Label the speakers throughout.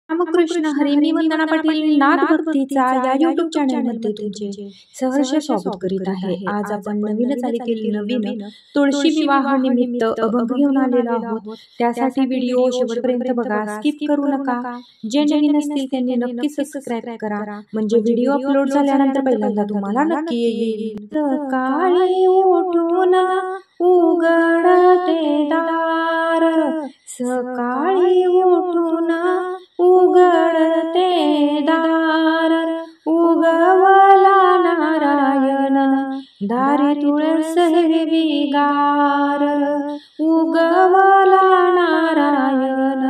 Speaker 1: रामकृष्ण हरी. मी वंदना पाटील नाद भक्तीचा या YouTube चॅनलमध्ये तुमचे सहर्ष स्वागत करीत आहे. आज आपण नवीनच आलेतील नवीन तुळशी विवाह निमित्त अभंग घेऊन आलेलो आहोत. त्यासाठी व्हिडिओ शेवटपर्यंत बघा, स्किप करू नका. जे नवीन असतील त्यांनी नक्की सबस्क्राईब करा, म्हणजे व्हिडिओ अपलोड झाल्यानंतर पहिल्यांदा तुम्हाला नक्की येईल. सकाळी उठून उघडते दार, सकाळी उठून उघडते दार, उगवला नारायण दारी तुळस हिरवीगार, उगवला नारायण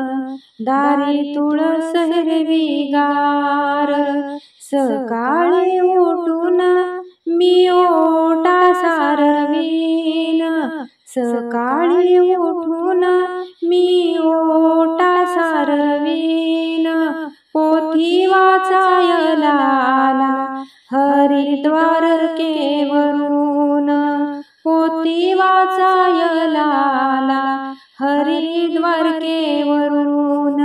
Speaker 1: दारी तुळस हिरवीगार. सकाळी उठून मी ओटा सारवीन, सकाळी उठून मी ओटा सारवीन, पोथी वाचायला आला हरिद्वार केवरून, पोथी वाचायला आला हरिद्वार केवरून.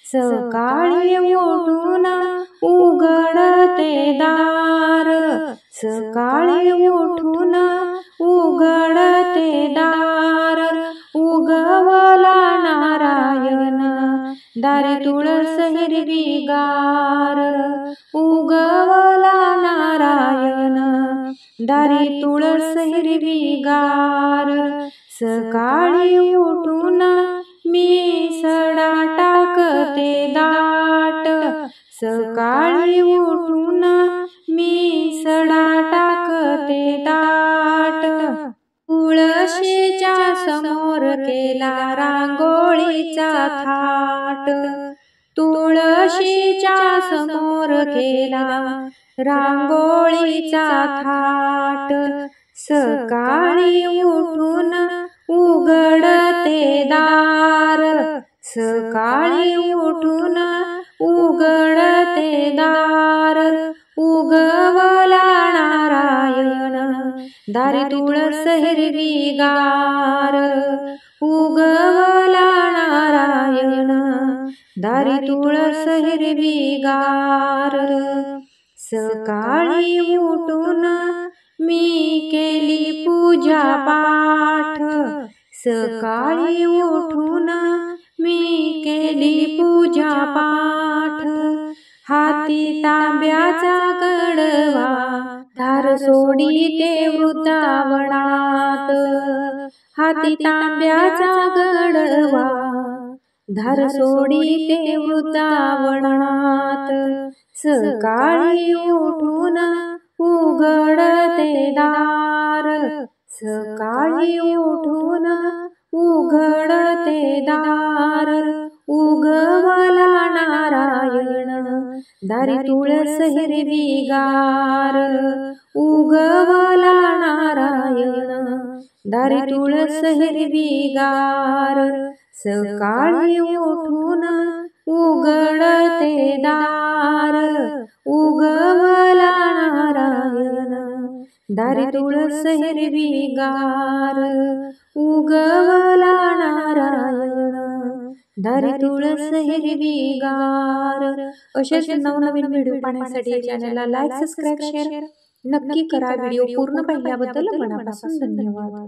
Speaker 1: सकाळी उठून उघडते दार, सकाळी उठून उघडते दार, उगवला नारायण दारी तुळस हिरवीगार, उगवला नारायण दारी तुळस हिरवीगार. सकाळी उठून मी सडा टाकते दाट, सकाळी उठून मी सडा टाकते दाट, तुळशीच्या समोर केला रांगोळीचा थाट, तुळशीच्या समोर केला रांगोळीचा थाट. सकाळी उठून उघडते दार, सकाळी उठून उघडते दार, उगवला नारायण दारी तुळस हिरवीगार, उगवला नारायण दारी तुळस हिरवीगार. सकाळी उठून मी केली पूजा पाठ, सकाळी उठून मी केली पूजा पाठ, हाती तांब्याचा कडवा धार सोडीते वृंदावनात, हाती तांब्याचा कडवा धार सोडीते वृंदावनात. सकाळी उठून उघडते दार, सकाळी उठून उघडते दार, उगवला नारायण दारी तुळस हिरवीगार, उगवला नारायण दारी तुळस हिरवीगार. सकाळी उठून उघडते दार, उगवला नारायण दारी तुळस हिरवीगार, उगवला नारायण दारी तुळस हिरवीगार. अशाच नवनवीन व्हिडिओ पाहण्यासाठी चॅनलला लाईक, सबस्क्राईब, शेअर नक्की करा. व्हिडिओ पूर्ण पाहिल्याबद्दल मनापासून धन्यवाद.